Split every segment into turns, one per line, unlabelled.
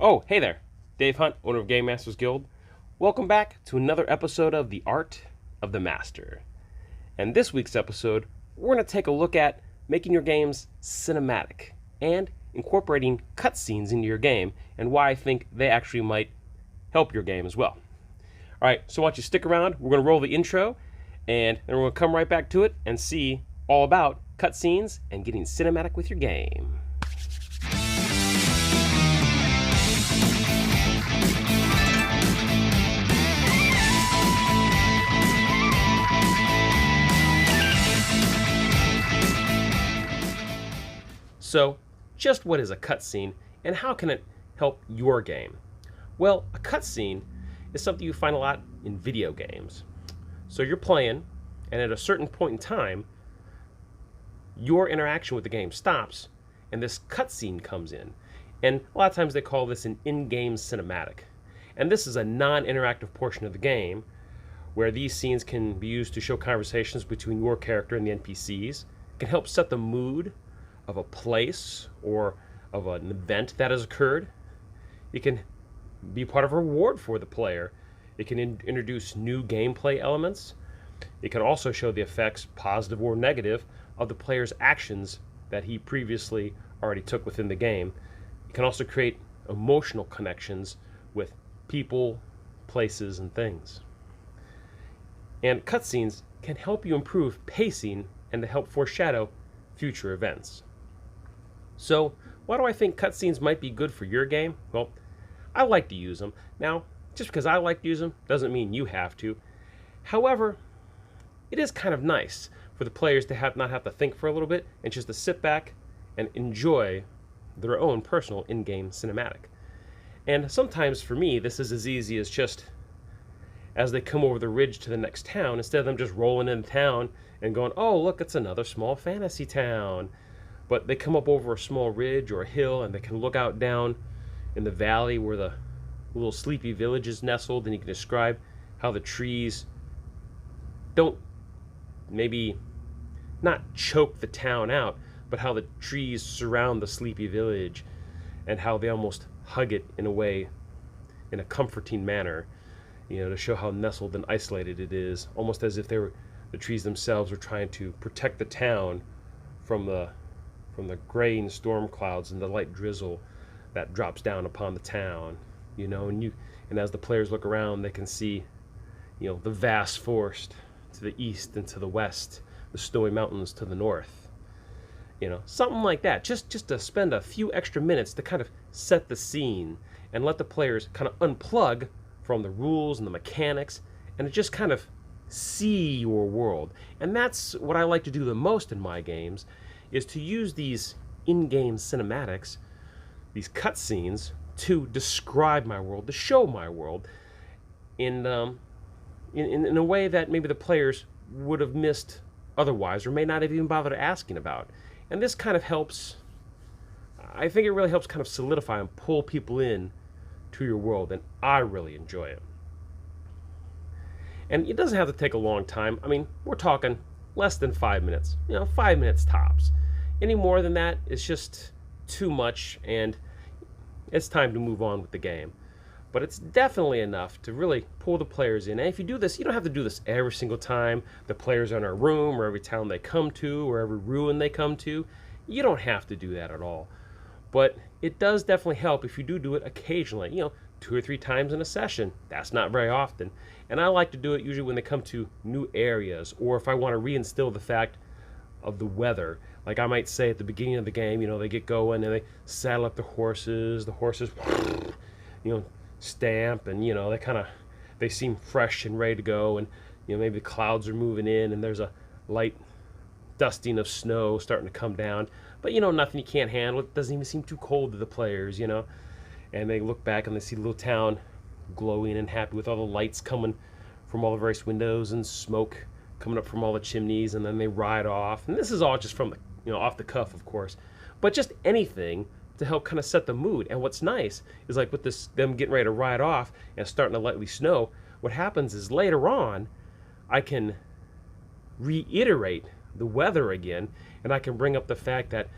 Oh, hey there. Dave Hunt, owner of GameMasters Guild. Welcome back to another episode of The Art of the Master. And this week's episode, we're going to take a look at making your games cinematic and incorporating cutscenes into your game and why I think they actually might help your game as well. All right, so why don't you stick around? We're going to roll the intro and then we're going to come right back to it and see all about cutscenes and getting cinematic with your game. So, just what is a cutscene and how can it help your game? Well, a cutscene is something you find a lot in video games. So you're playing, and at a certain point in time, your interaction with the game stops, and this cutscene comes in. And a lot of times they call this an in-game cinematic. And this is a non-interactive portion of the game where these scenes can be used to show conversations between your character and the NPCs. It can help set the mood of a place or of an event that has occurred. It can be part of a reward for the player. It can introduce new gameplay elements. It can also show the effects, positive or negative, of the player's actions that he previously already took within the game. It can also create emotional connections with people, places, and things. And cutscenes can help you improve pacing and to help foreshadow future events. So, why do I think cutscenes might be good for your game? Well, I like to use them. Now, just because I like to use them doesn't mean you have to. However, it is kind of nice for the players to not have to think for a little bit and just to sit back and enjoy their own personal in-game cinematic. And sometimes for me, this is as easy as just as they come over the ridge to the next town, instead of them just rolling into town and going, oh, look, it's another small fantasy town. But they come up over a small ridge or a hill and they can look out down in the valley where the little sleepy village is nestled, and you can describe how the trees don't maybe not choke the town out, but how the trees surround the sleepy village and how they almost hug it in a way, in a comforting manner, to show how nestled and isolated it is, almost as if the trees themselves are trying to protect the town from the graying storm clouds and the light drizzle that drops down upon the town, and as the players look around, they can see, the vast forest to the east and to the west, the snowy mountains to the north, something like that. Just to spend a few extra minutes to kind of set the scene and let the players kind of unplug from the rules and the mechanics and just kind of see your world. And that's what I like to do the most in my games, is to use these in-game cinematics, these cutscenes, to describe my world, to show my world in a way that maybe the players would have missed otherwise or may not have even bothered asking about. And this kind of helps, I think it really helps kind of solidify and pull people in to your world, and I really enjoy it. And it doesn't have to take a long time. I mean, we're talking less than 5 minutes, 5 minutes tops. Any more than that, it's just too much, and it's time to move on with the game. But it's definitely enough to really pull the players in. And if you do this, you don't have to do this every single time the players are in a room, or every town they come to, or every ruin they come to. You don't have to do that at all. But it does definitely help if you do it occasionally, 2 or 3 times in a session. That's not very often. And I like to do it usually when they come to new areas, or if I want to reinstill the fact of the weather. Like I might say at the beginning of the game, they get going and they saddle up the horses, stamp, and they seem fresh and ready to go, and maybe the clouds are moving in and there's a light dusting of snow starting to come down, but nothing you can't handle. It doesn't even seem too cold to the players, and they look back and they see the little town glowing and happy with all the lights coming from all the various windows and smoke coming up from all the chimneys, and then they ride off. And this is all just from the off the cuff, of course, but just anything to help kind of set the mood. And what's nice is, like with them getting ready to ride off and starting to lightly snow, what happens is later on I can reiterate the weather again, and I can bring up the fact that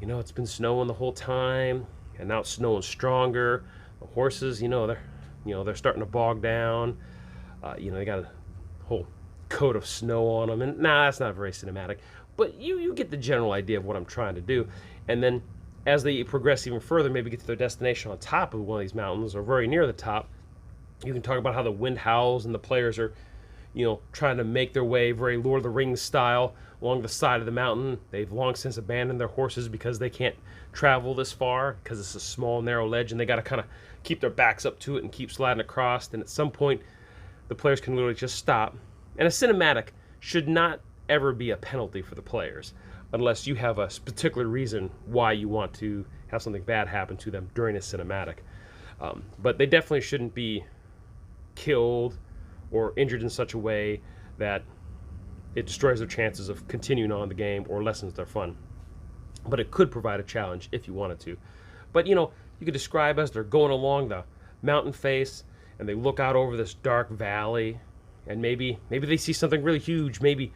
it's been snowing the whole time, and now it's snowing stronger. The horses, they're starting to bog down. They got a whole coat of snow on them, and that's not very cinematic. But you get the general idea of what I'm trying to do. And then as they progress even further, maybe get to their destination on top of one of these mountains or very near the top, you can talk about how the wind howls and the players are, trying to make their way very Lord of the Rings style along the side of the mountain. They've long since abandoned their horses because they can't travel this far because it's a small, narrow ledge, and they got to kind of keep their backs up to it and keep sliding across. And at some point, the players can literally just stop. And a cinematic should not ever be a penalty for the players unless you have a particular reason why you want to have something bad happen to them during a cinematic. But they definitely shouldn't be killed or injured in such a way that it destroys their chances of continuing on the game or lessens their fun. But it could provide a challenge if you wanted to. But you could describe as they're going along the mountain face and they look out over this dark valley, and maybe they see something really huge. Maybe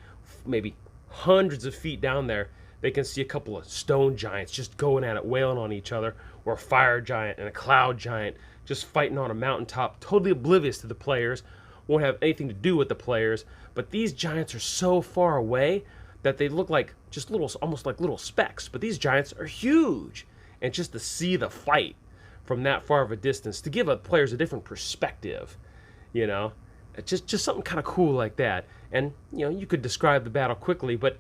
hundreds of feet down there they can see a couple of stone giants just going at it, wailing on each other, or a fire giant and a cloud giant just fighting on a mountaintop, totally oblivious to the players, won't have anything to do with the players. But these giants are so far away that they look like just almost like little specks. But these giants are huge, and just to see the fight from that far of a distance, to give the players a different perspective, just something kind of cool like that. And you could describe the battle quickly, but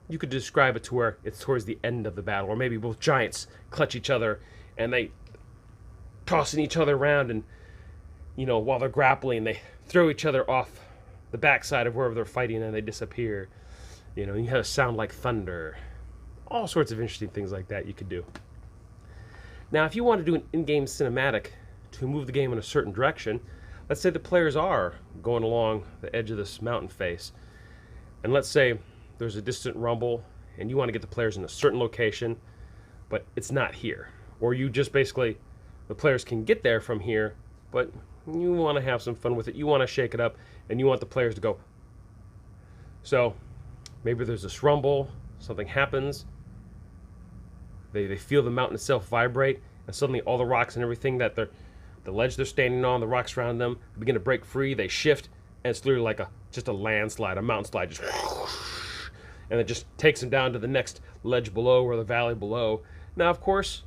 you could describe it to where it's towards the end of the battle, or maybe both giants clutch each other and they tossing each other around, and while they're grappling, they throw each other off the backside of wherever they're fighting and they disappear. You have a sound like thunder. All sorts of interesting things like that you could do. Now, if you want to do an in-game cinematic to move the game in a certain direction, let's say the players are going along the edge of this mountain face, and let's say there's a distant rumble and you want to get the players in a certain location, but it's not here. Or you just basically, the players can get there from here, but you want to have some fun with it. You want to shake it up, and you want the players to go. So maybe there's this rumble, something happens, they feel the mountain itself vibrate, and suddenly all the rocks and everything that the ledge they're standing on, the rocks around them, begin to break free, they shift, and it's literally like just a landslide, a mountain slide, just and it just takes them down to the next ledge below or the valley below. Now, of course,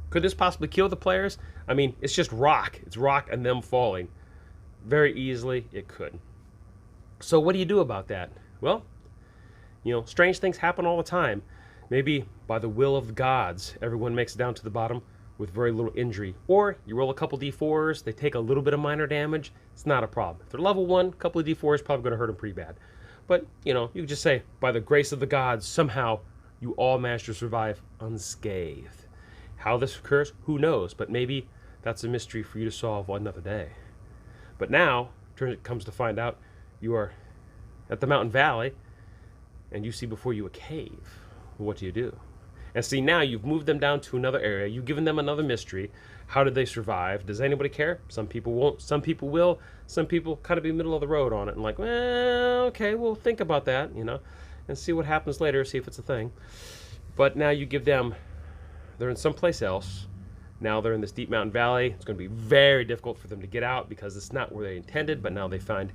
could this possibly kill the players? I mean, it's just rock. It's rock and them falling. Very easily, it could. So what do you do about that? Well, strange things happen all the time. Maybe by the will of the gods, everyone makes it down to the bottom with very little injury. Or you roll a couple d4s, they take a little bit of minor damage. It's not a problem. If they're level 1, a couple of d4s probably going to hurt them pretty bad. But, you could just say, by the grace of the gods, somehow you all manage to survive unscathed. How this occurs, who knows? But maybe that's a mystery for you to solve another day. But now, it comes to find out, you are at the mountain valley, and you see before you a cave. What do you do? And see, now you've moved them down to another area. You've given them another mystery. How did they survive? Does anybody care? Some people won't. Some people will. Some people kind of be middle of the road on it and like, well, okay, we'll think about that, and see what happens later, see if it's a thing. But now you give them, they're in someplace else. Now they're in this deep mountain valley. It's going to be very difficult for them to get out because it's not where they intended, but now they find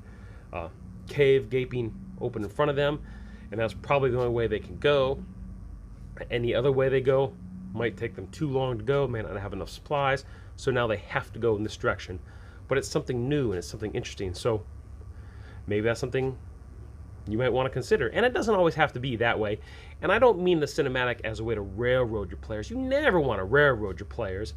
a cave gaping open in front of them, and that's probably the only way they can go. Any other way they go might take them too long to go, may not have enough supplies, so now they have to go in this direction. But it's something new and it's something interesting, so maybe that's something you might want to consider. And it doesn't always have to be that way. And I don't mean the cinematic as a way to railroad your players. You never want to railroad your players.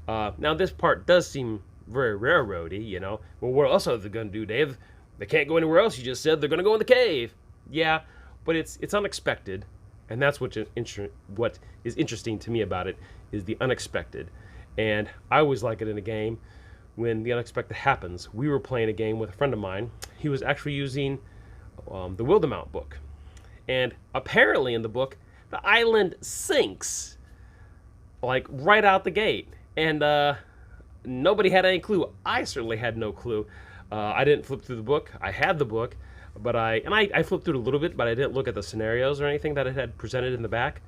Now this part does seem very railroady, Well, what else are they going to do, Dave? They can't go anywhere else. You just said they're going to go in the cave. Yeah, but it's unexpected. And that's what is interesting to me about it, is the unexpected. And I always like it in a game when the unexpected happens. We were playing a game with a friend of mine. He was actually using the Wildemount book. And apparently in the book, the island sinks, like right out the gate. And nobody had any clue. I certainly had no clue. I didn't flip through the book. I had the book. But I flipped through it a little bit, but I didn't look at the scenarios or anything that it had presented in the back.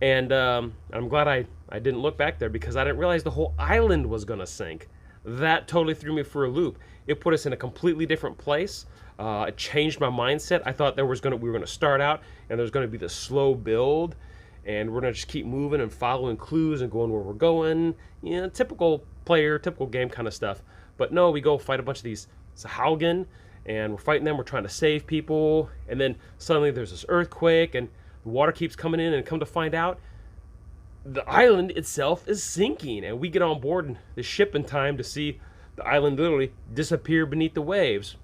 And I'm glad I didn't look back there, because I didn't realize the whole island was going to sink. That totally threw me for a loop. It put us in a completely different place. It changed my mindset. I thought we were going to start out and there's going to be this slow build, and we're going to just keep moving and following clues and going where we're going. You know, typical player, typical game kind of stuff. But no, we go fight a bunch of these Sahaugen, and we're fighting them. We're trying to save people, and then suddenly there's this earthquake, and the water keeps coming in, and come to find out, the island itself is sinking, and we get on board the ship in time to see the island literally disappear beneath the waves.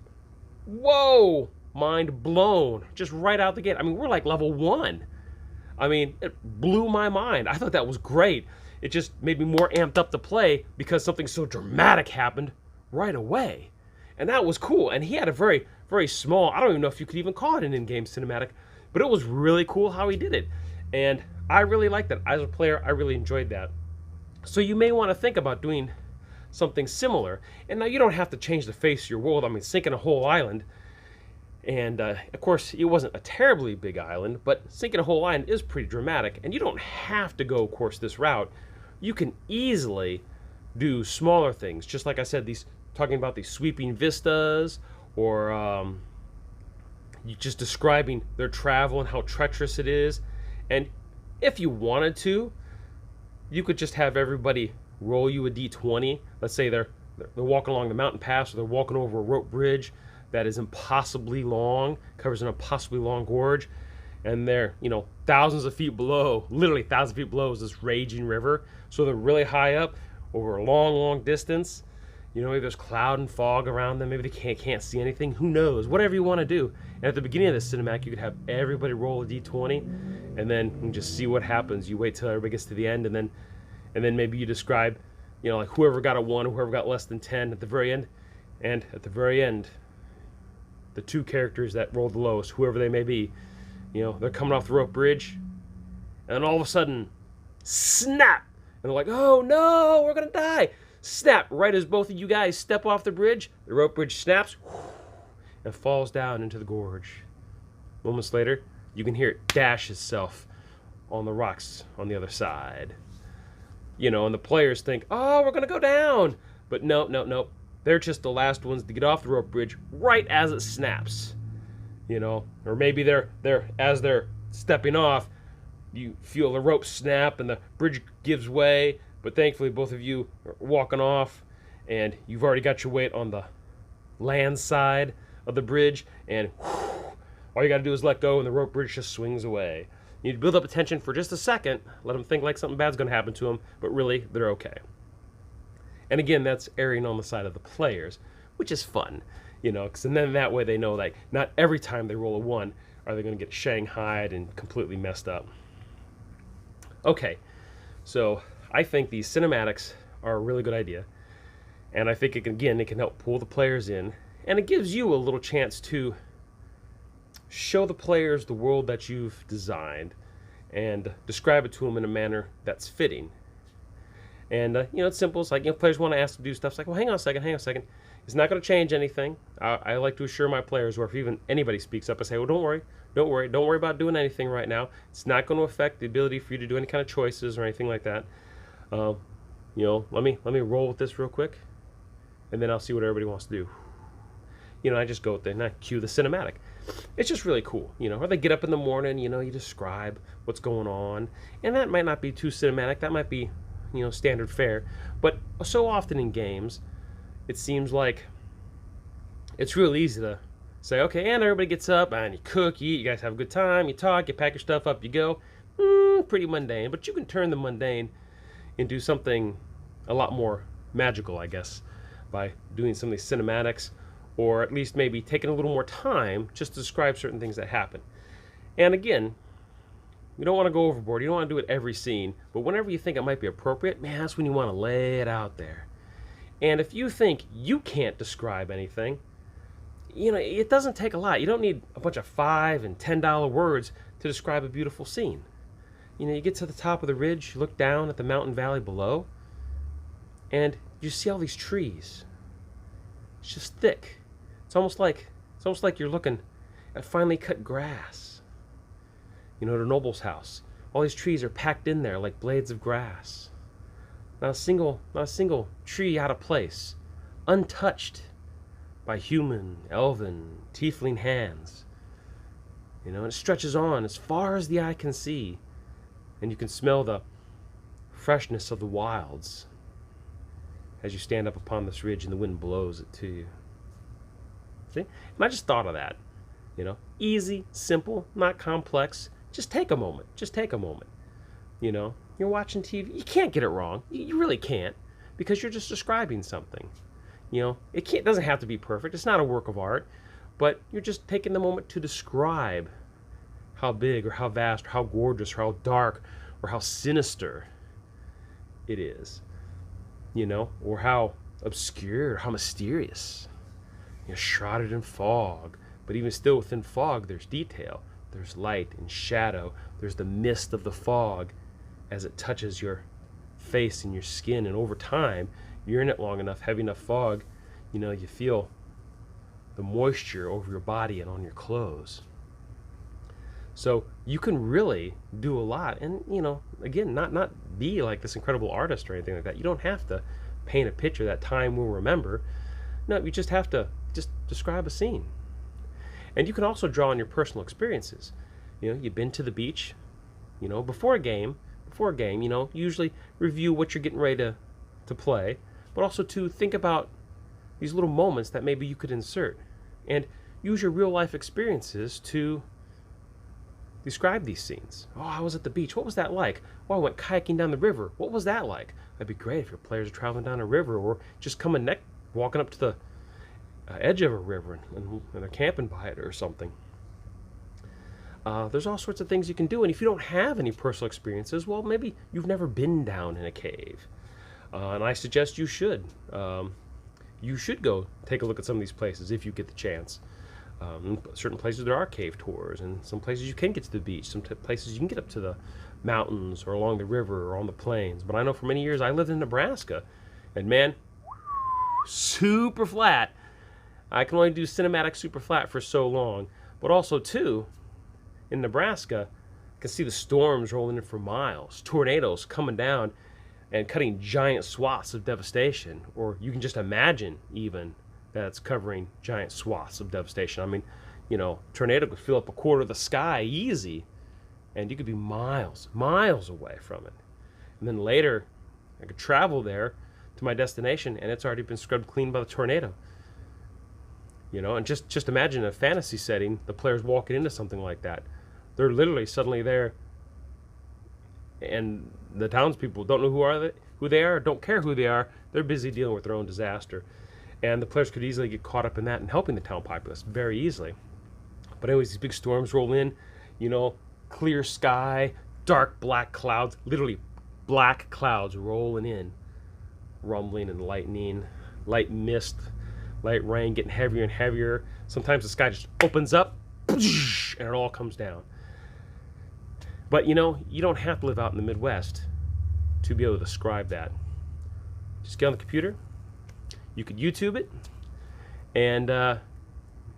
Whoa! Mind blown. Just right out the gate. I mean, we're like level 1. I mean, it blew my mind. I thought that was great. It just made me more amped up to play because something so dramatic happened right away. And that was cool. And he had a very, very small, I don't even know if you could even call it an in-game cinematic, but it was really cool how he did it. And I really liked that. As a player, I really enjoyed that. So you may want to think about doing something similar. And now you don't have to change the face of your world. I mean, sinking a whole island. And of course, it wasn't a terribly big island, but sinking a whole island is pretty dramatic. And you don't have to go, of course, this route. You can easily do smaller things. Just like I said, talking about these sweeping vistas, or you just describing their travel and how treacherous it is. And if you wanted to, you could just have everybody roll you a d20. Let's say they're walking along the mountain pass, or they're walking over a rope bridge that is impossibly long, covers an impossibly long gorge, and they're, thousands of feet below, literally thousands of feet below, is this raging river. So they're really high up over a long, long distance. Maybe there's cloud and fog around them. Maybe they can't see anything. Who knows? Whatever you want to do. And at the beginning of this cinematic, you could have everybody roll a d20, and then you can just see what happens. You wait till everybody gets to the end, and then maybe you describe, like whoever got a 1, whoever got less than 10 at the very end. And at the very end, the 2 characters that rolled the lowest, whoever they may be, they're coming off the rope bridge, and all of a sudden, snap! And they're like, oh no, we're going to die! Snap! Right as both of you guys step off the bridge, the rope bridge snaps and falls down into the gorge. Moments later, you can hear it dash itself on the rocks on the other side. And the players think, oh, we're going to go down! But no. They're just the last ones to get off the rope bridge right as it snaps. Or maybe as they're stepping off, you feel the rope snap and the bridge gives way, but thankfully both of you are walking off, and you've already got your weight on the land side of the bridge, and all you got to do is let go, and the rope bridge just swings away. You need to build up attention for just a second, let them think like something bad's going to happen to them, but really, they're okay. And again, that's erring on the side of the players, which is fun, because then that way they know, like, not every time they roll a 1 are they going to get shanghaied and completely messed up. Okay, so I think these cinematics are a really good idea, and I think it can help pull the players in, and it gives you a little chance to show the players the world that you've designed and describe it to them in a manner that's fitting. And, it's simple. It's like, players want to ask to do stuff. It's like, well, hang on a second. It's not going to change anything. I like to assure my players, or if even anybody speaks up, I say, well, don't worry about doing anything right now. It's not going to affect the ability for you to do any kind of choices or anything like that. Let me roll with this real quick, and then I'll see what everybody wants to do. I just go with it, and I cue the cinematic. It's just really cool, Or they get up in the morning, you describe what's going on, and that might not be too cinematic. That might be, standard fare. But so often in games, it seems like it's real easy to say, okay, and everybody gets up, and you cook, you eat, you guys have a good time, you talk, you pack your stuff up, you go. Pretty mundane, but you can turn the mundane into something a lot more magical, I guess, by doing some of these cinematics, or at least maybe taking a little more time just to describe certain things that happen. And again, you don't want to go overboard. You don't want to do it every scene, but whenever you think it might be appropriate, man, that's when you want to lay it out there. And if you think you can't describe anything, it doesn't take a lot. You don't need a bunch of $5 and $10 words to describe a beautiful scene. You get to the top of the ridge, you look down at the mountain valley below, and you see all these trees. It's just thick. It's almost like you're looking at finely cut grass. The noble's house, All these trees are packed in there like blades of grass. Not a single tree out of place, untouched by human, elven, tiefling hands. And it stretches on as far as the eye can see, and you can smell the freshness of the wilds as you stand up upon this ridge and the wind blows it to you. See? And I just thought of that. Easy, simple, not complex. Just take a moment. You're watching TV. You can't get it wrong. You really can't, because you're just describing something. It doesn't have to be perfect. It's not a work of art, but you're just taking the moment to describe how big or how vast or how gorgeous or how dark or how sinister it is, or how obscure or how mysterious. Shrouded in fog, but even still within fog there's detail. There's light and shadow. There's the mist of the fog as it touches your face and your skin, and over time, you're in it long enough, heavy enough fog, you feel the moisture over your body and on your clothes. So you can really do a lot, and again, not be like this incredible artist or anything like that. You don't have to paint a picture that time will remember. No, you just have to just describe a scene. And you can also draw on your personal experiences. You've been to the beach, before a game, usually review what you're getting ready to play, but also to think about these little moments that maybe you could insert, and use your real life experiences to describe these scenes. Oh, I was at the beach. What was that like? Oh, I went kayaking down the river. What was that like? That'd be great if your players are traveling down a river, or just walking up to the edge of a river and they're camping by it or something. There's all sorts of things you can do, and if you don't have any personal experiences, well, maybe you've never been down in a cave, and I suggest you should. You should go take a look at some of these places if you get the chance. Certain places there are cave tours, and some places you can get to the beach, some places you can get up to the mountains or along the river or on the plains. But I know for many years I lived in Nebraska, and man, super flat. I can only do cinematic super flat for so long, but also too, in Nebraska, I can see the storms rolling in for miles, tornadoes coming down and cutting giant swaths of devastation, or you can just imagine even that it's covering giant swaths of devastation. I mean, tornado could fill up a quarter of the sky easy, and you could be miles away from it. And then later, I could travel there to my destination, and it's already been scrubbed clean by the tornado. And just imagine in a fantasy setting, the players walking into something like that. They're literally suddenly there, and the townspeople don't know who they are, don't care who they are. They're busy dealing with their own disaster. And the players could easily get caught up in that and helping the town populace very easily. But anyways, these big storms roll in, clear sky, dark black clouds, literally black clouds rolling in, rumbling and lightning, light mist, light rain getting heavier and heavier. Sometimes the sky just opens up and it all comes down. But you don't have to live out in the Midwest to be able to describe that. Just get on the computer. You could YouTube it, and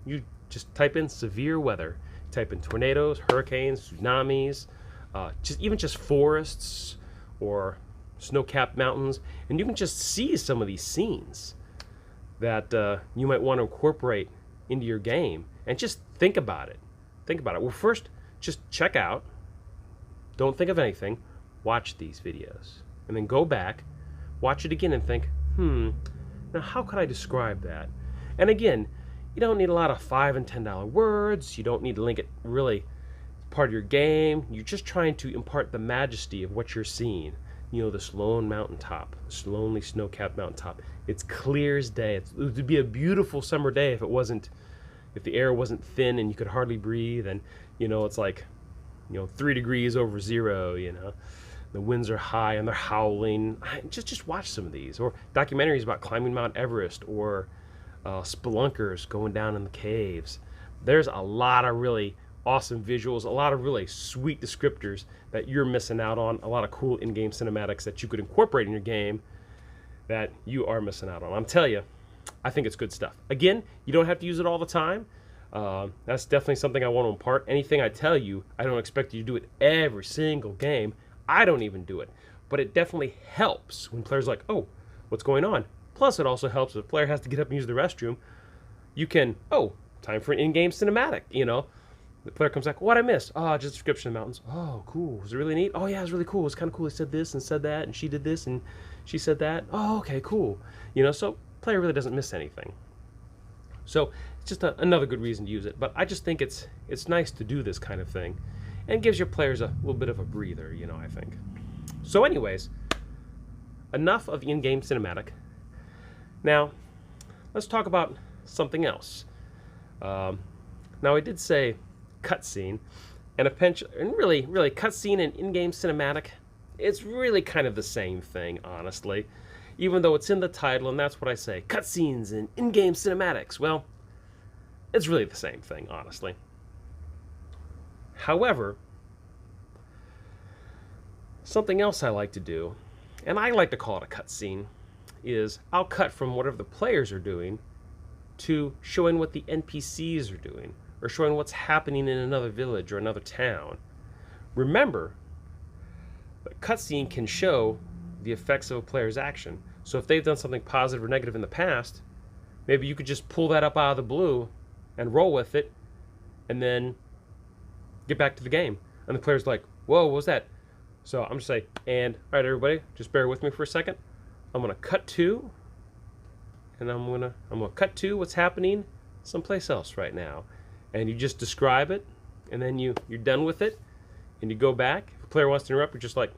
you just type in severe weather. Type in tornadoes, hurricanes, tsunamis, just forests or snow-capped mountains, and you can just see some of these scenes that you might want to incorporate into your game, and just think about it. Well, first, just check out. Don't think of anything. Watch these videos, and then go back, watch it again, and think, now how could I describe that? And again, you don't need a lot of $5 and $10 words. You don't need to link it really part of your game. You're just trying to impart the majesty of what you're seeing. This lone mountaintop, this lonely snow-capped mountaintop. It's clear as day. It would be a beautiful summer day if the air wasn't thin and you could hardly breathe, and it's like 3 degrees over zero. The winds are high and they're howling. Just watch some of these, or documentaries about climbing Mount Everest, or spelunkers going down in the caves. There's a lot of really awesome visuals, a lot of really sweet descriptors that you're missing out on, a lot of cool in-game cinematics that you could incorporate in your game that you are missing out on. I'm telling you, I think it's good stuff. Again, you don't have to use it all the time. That's definitely something I want to impart. Anything I tell you, I don't expect you to do it every single game. I don't even do it. But it definitely helps when players are like, oh, what's going on? Plus, it also helps if a player has to get up and use the restroom. You can, oh, time for an in-game cinematic, you know. The player comes back, what I missed? Oh, just a description of the mountains. Oh, cool. Was it really neat? Oh, yeah, it was really cool. It was kind of cool. He said this and said that, and she did this and she said that. Oh, okay, cool. You know, so player really doesn't miss anything. So it's just another good reason to use it. But I just think it's nice to do this kind of thing, and gives your players a little bit of a breather, you know, I think. So anyways, enough of in-game cinematic. Now, let's talk about something else. Now, I did say cutscene, and really cutscene and in-game cinematic, it's really kind of the same thing, honestly. Even though it's in the title, and that's what I say, cutscenes and in-game cinematics. Well, it's really the same thing, honestly. However, something else I like to do, and I like to call it a cutscene, is I'll cut from whatever the players are doing to showing what the NPCs are doing, or showing what's happening in another village or another town. Remember, a cutscene can show the effects of a player's action. So if they've done something positive or negative in the past, maybe you could just pull that up out of the blue and roll with it, and then get back to the game. And the player's like, whoa, what was that? So I'm just saying, and all right, everybody, just bear with me for a second. I'm gonna cut to, and I'm gonna cut to what's happening someplace else right now. And you just describe it, and then you're done with it, and you go back. If a player wants to interrupt, you're just like,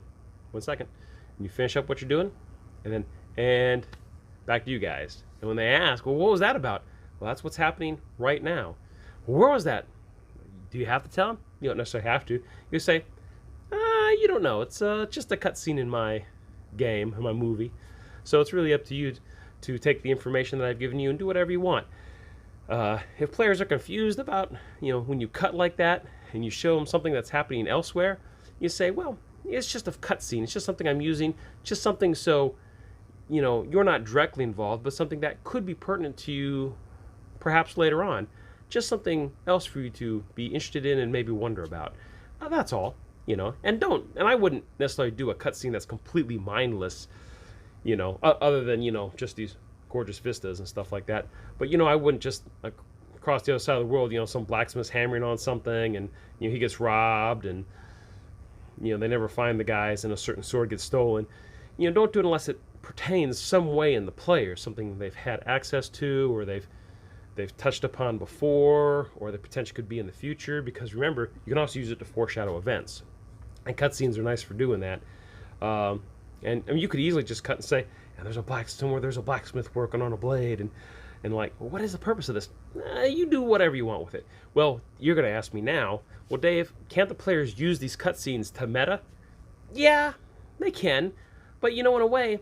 1 second. And you finish up what you're doing, and back to you guys. And when they ask, well, what was that about? Well, that's what's happening right now. Well, where was that? Do you have to tell them? You don't necessarily have to. You say, you don't know. It's just a cutscene in my game, in my movie. So it's really up to you to take the information that I've given you and do whatever you want. If players are confused about, when you cut like that and you show them something that's happening elsewhere, you say, well, it's just a cutscene. It's just something I'm using. Just something so, you're not directly involved, but something that could be pertinent to you perhaps later on. Just something else for you to be interested in and maybe wonder about. That's all, And I wouldn't necessarily do a cutscene that's completely mindless, other than, just these gorgeous vistas and stuff like that. But I wouldn't just across the other side of the world, some blacksmith's hammering on something, and he gets robbed, and they never find the guys, and a certain sword gets stolen. Don't do it unless it pertains some way in the player, something they've had access to, or they've touched upon before, or the potential could be in the future. Because remember, you can also use it to foreshadow events, and cutscenes are nice for doing that. And you could easily just cut and say, there's a blacksmith working on a blade, and like, well, what is the purpose of this? You do whatever you want with it. Well, you're going to ask me now, well, Dave, can't the players use these cutscenes to meta? Yeah, they can, but in a way,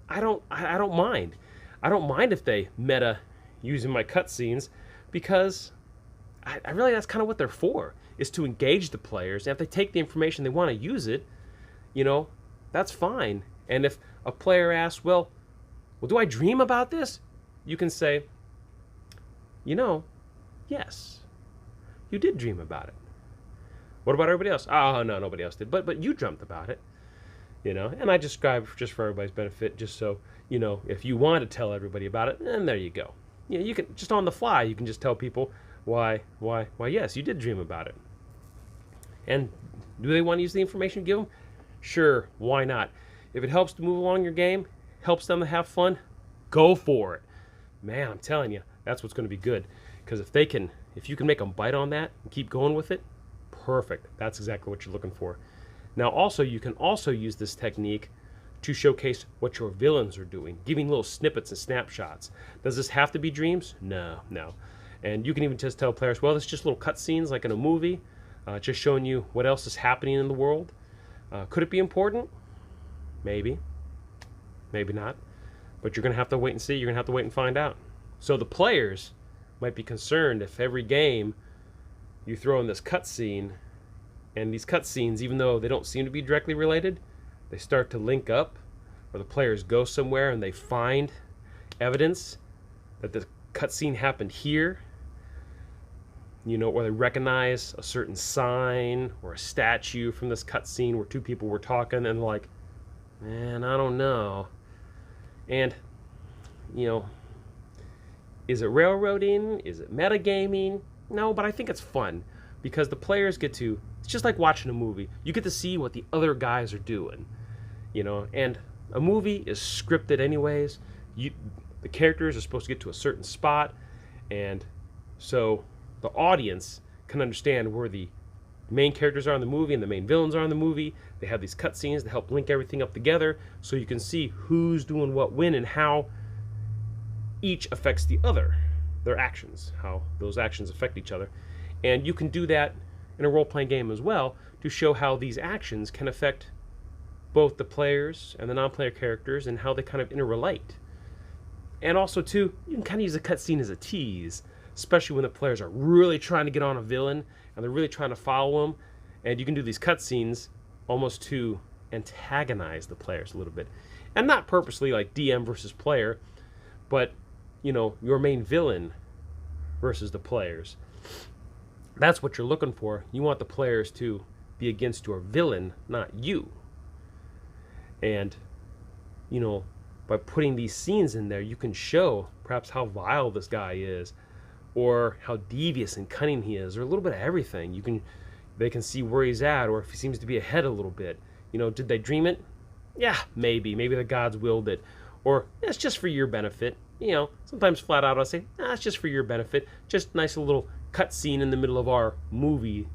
I don't mind. I don't mind if they meta using my cutscenes, because I really, that's kind of what they're for, is to engage the players. And if they take the information, they want to use it, that's fine. And if a player asks, well, do I dream about this? You can say, yes, you did dream about it. What about everybody else? Oh, no, nobody else did. But you dreamt about it, And I describe just for everybody's benefit, just so, if you want to tell everybody about it, then there you go. You can, just on the fly, you can just tell people why, yes, you did dream about it. And do they want to use the information you give them? Sure, why not? If it helps to move along your game, helps them to have fun, go for it. Man, I'm telling you, that's what's going to be good. Because if you can make them bite on that and keep going with it, perfect. That's exactly what you're looking for. Now, also, you can also use this technique to showcase what your villains are doing, giving little snippets and snapshots. Does this have to be dreams? No. And you can even just tell players, well, it's just little cutscenes like in a movie, just showing you what else is happening in the world. Could it be important? Maybe. Maybe not. But you're going to have to wait and see. You're going to have to wait and find out. So the players might be concerned if every game you throw in this cutscene, and these cutscenes, even though they don't seem to be directly related, they start to link up, or the players go somewhere and they find evidence that the cutscene happened here. or they recognize a certain sign or a statue from this cutscene where two people were talking, and they're like, man, I don't know. And, is it railroading? Is it metagaming? No, but I think it's fun because the players get to, it's just like watching a movie. You get to see what the other guys are doing, and a movie is scripted anyways. The characters are supposed to get to a certain spot, and so the audience can understand where the main characters are in the movie and the main villains are in the movie. They have these cutscenes to help link everything up together so you can see who's doing what when and how each affects the other, their actions, how those actions affect each other. And you can do that in a role-playing game as well to show how these actions can affect both the players and the non-player characters and how they kind of interrelate. And also, too, you can kind of use a cutscene as a tease, especially when the players are really trying to get on a villain and they're really trying to follow him. And you can do these cutscenes almost to antagonize the players a little bit. And not purposely like DM versus player, but, your main villain versus the players. That's what you're looking for. You want the players to be against your villain, not you. And, by putting these scenes in there, you can show perhaps how vile this guy is, or how devious and cunning he is, or a little bit of everything. They can see where he's at, or if he seems to be ahead a little bit. Did they dream it? Yeah, maybe the gods willed it, or it's just for your benefit. Sometimes flat out I'll say, it's just for your benefit. Just nice little cut scene in the middle of our movie,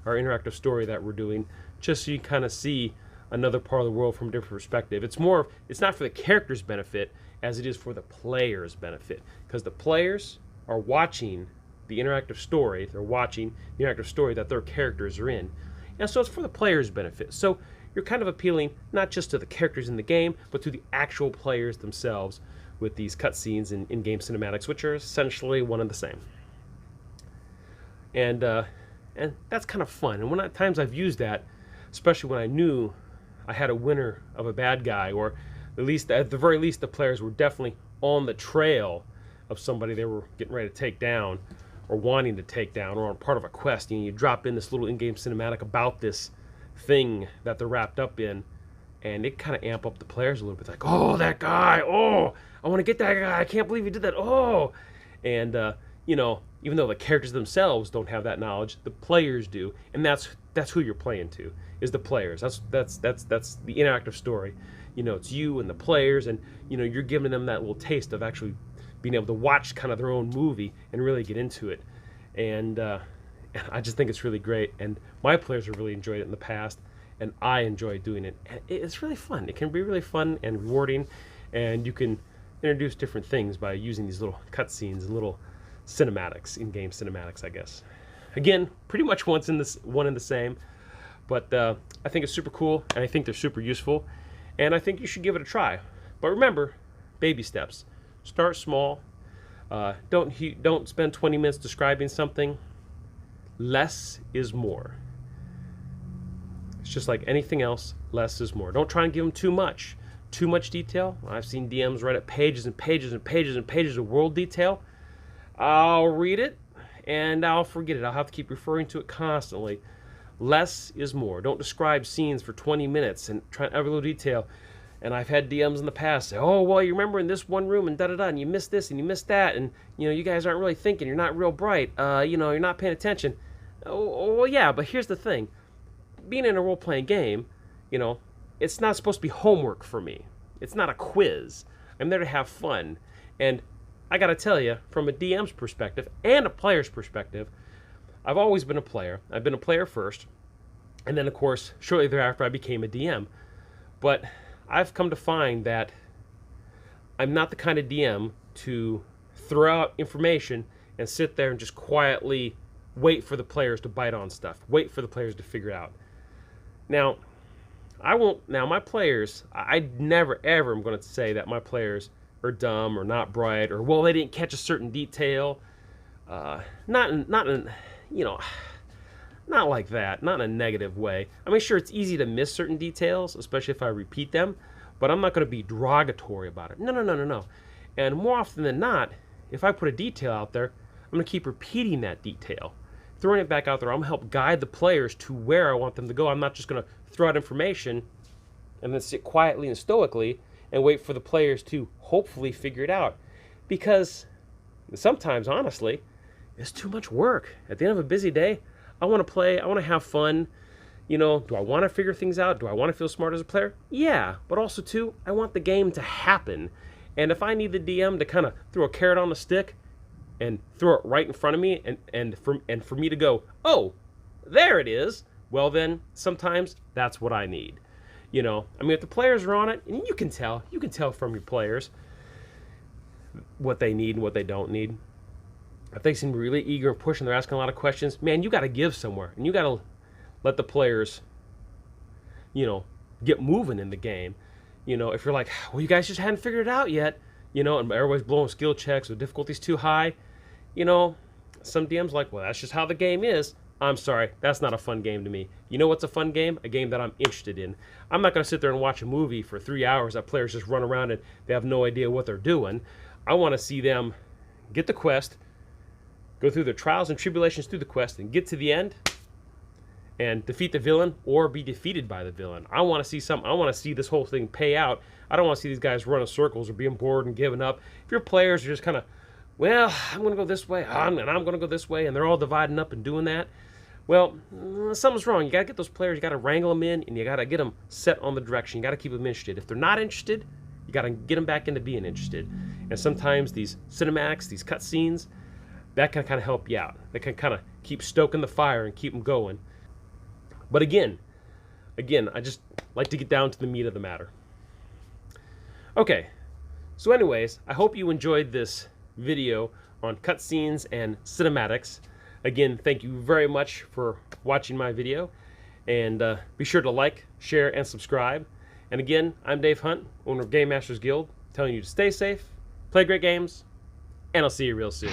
our interactive story that we're doing, just so you kind of see another part of the world from a different perspective. It's not for the character's benefit as it is for the player's benefit, because the players are watching the interactive story. They're watching the interactive story that their characters are in, and so it's for the player's benefit. So you're kind of appealing not just to the characters in the game, but to the actual players themselves with these cutscenes and in-game cinematics, which are essentially one and the same. And that's kind of fun. And at times I've used that, especially when I knew I had a winner of a bad guy, or at the very least the players were definitely on the trail of somebody they were getting ready to take down or wanting to take down, or on part of a quest. You drop in this little in-game cinematic about this thing that they're wrapped up in, and it kind of amp up the players a little bit. Like, oh, that guy, oh, I want to get that guy, I can't believe he did that, oh. And even though the characters themselves don't have that knowledge, the players do, and that's who you're playing to, is the players. That's the interactive story. It's you and the players, and you're giving them that little taste of actually being able to watch kind of their own movie and really get into it. And I just think it's really great, and my players have really enjoyed it in the past, and I enjoy doing it. And it's really fun. It can be really fun and rewarding, and you can introduce different things by using these little cutscenes and little cinematics, in-game cinematics, I guess. Again, pretty much one and the same, but I think it's super cool, and I think they're super useful, and I think you should give it a try. But remember, baby steps. Start small. Don't spend 20 minutes describing something. Less is more. It's just like anything else, less is more. Don't try and give them too much. Too much detail. I've seen DMs write up pages and pages and pages and pages of world detail. I'll read it and I'll forget it. I'll have to keep referring to it constantly. Less is more. Don't describe scenes for 20 minutes and try every little detail. And I've had DMs in the past say, oh, well, you remember in this one room and da-da-da, and you missed this and you missed that, and, you guys aren't really thinking, you're not real bright, you're not paying attention. Oh, well, yeah, but here's the thing. Being in a role-playing game, it's not supposed to be homework for me. It's not a quiz. I'm there to have fun. And I got to tell you, from a DM's perspective and a player's perspective, I've always been a player. I've been a player first, and then, of course, shortly thereafter, I became a DM. But I've come to find that I'm not the kind of DM to throw out information and sit there and just quietly wait for the players to bite on stuff, wait for the players to figure it out. Now, my players, I never ever am going to say that my players are dumb or not bright, or, well, they didn't catch a certain detail. Not like that, not in a negative way. I mean, sure, it's easy to miss certain details, especially if I repeat them, but I'm not going to be derogatory about it. No. And more often than not, if I put a detail out there, I'm going to keep repeating that detail throwing it back out there. I'm going to help guide the players to where I want them to go. I'm not just going to throw out information and then sit quietly and stoically and wait for the players to hopefully figure it out. Because sometimes, honestly, it's too much work. At the end of a busy day, I want to play, I want to have fun. You know, do I want to figure things out? Do I want to feel smart as a player? Yeah, but also too, I want the game to happen. And if I need the DM to kind of throw a carrot on the stick and throw it right in front of me and for me to go, oh, there it is, well then, sometimes that's what I need. You know, I mean, if the players are on it, and you can tell from your players what they need and what they don't need. If they seem really eager and pushing, they're asking a lot of questions, man, you got to give somewhere. And you got to let the players, you know, get moving in the game. You know, if you're like, well, you guys just hadn't figured it out yet, you know, and everybody's blowing skill checks with difficulties too high, you know, some DM's like, well, that's just how the game is. I'm sorry, that's not a fun game to me. You know what's a fun game? A game that I'm interested in. I'm not going to sit there and watch a movie for 3 hours that players just run around and they have no idea what they're doing. I want to see them get the quest, go through their trials and tribulations through the quest, and get to the end and defeat the villain or be defeated by the villain. I want to see something. I want to see this whole thing pay out. I don't want to see these guys run in circles or being bored and giving up. If your players are just kind of, well, I'm going to go this way, and I'm going to go this way, and they're all dividing up and doing that, well, something's wrong. You got to get those players, you got to wrangle them in, and you got to get them set on the direction. You got to keep them interested. If they're not interested, you got to get them back into being interested. And sometimes these cinematics, these cutscenes, that can kind of help you out. They can kind of keep stoking the fire and keep them going. But again, I just like to get down to the meat of the matter. Okay, so anyways, I hope you enjoyed this video on cutscenes and cinematics. Again, thank you very much for watching my video, and be sure to like, share, and subscribe. And again, I'm Dave Hunt, owner of GameMasters Guild, telling you to stay safe, play great games, and I'll see you real soon.